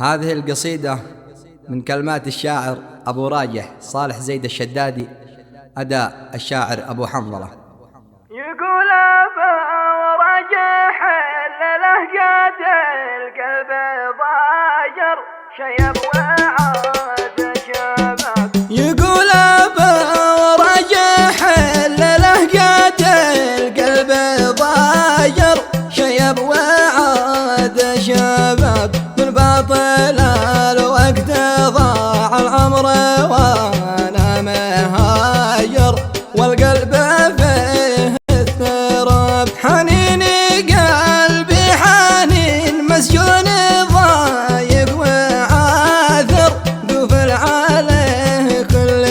هذه القصيدة من كلمات الشاعر أبو راجح صالح زيد الشدادي، أداء الشاعر أبو حنظلة. يقول أبو راجح للهجة القلب ضاجر شيب وعاد شباب. يقول أبو راجح للهجة القلب ضاجر شيب وعاد شباب. من باطل الوقت ضاع العمر وانا مهاجر، والقلب فيه اضطراب. حنيني قلبي حنين مسجون ضايق وعاثر، قفل عليه كل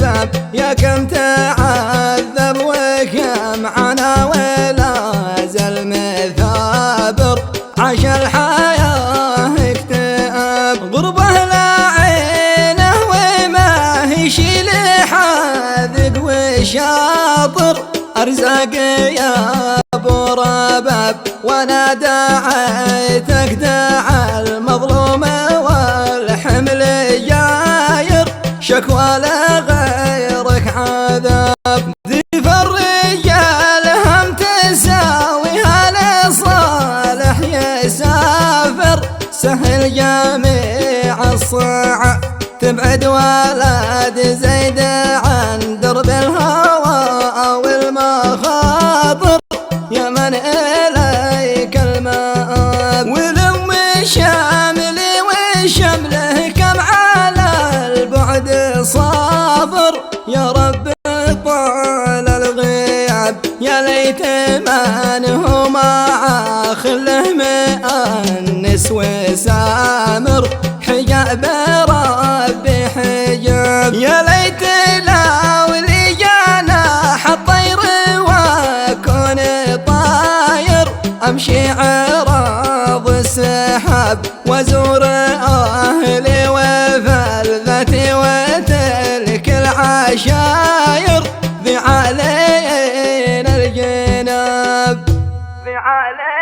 باب. يا كم تعذب وكم عنا ولا زال مثابر، عاش الحياة اكتئاب. غربة لا عينه وما يشيل حاذق وشاطر، أرزاق يا أبو رباب. وانا دعيتك دعا المظلوم والحمل جاير، شكوى لغيرك عذاب. ضيف الرجال هم تساويها لصالح يسافر، سهل جميع الصعب تبعد ولد زيد عن درب الهوى أو المخاطر. يا من إليك المآب، ولم شاملي وشمله كم على البعد صابر. يا رب طال الغياب، يا ليت من مع خله مأنس وسامر. حجاب ربي حجاب، يا ليت لو لي جناح الطير واكون طاير، امشي عراض السحاب وازور اهلي وفلذتي وتلك العشاير. ذي علينا الجناب، ذي علينا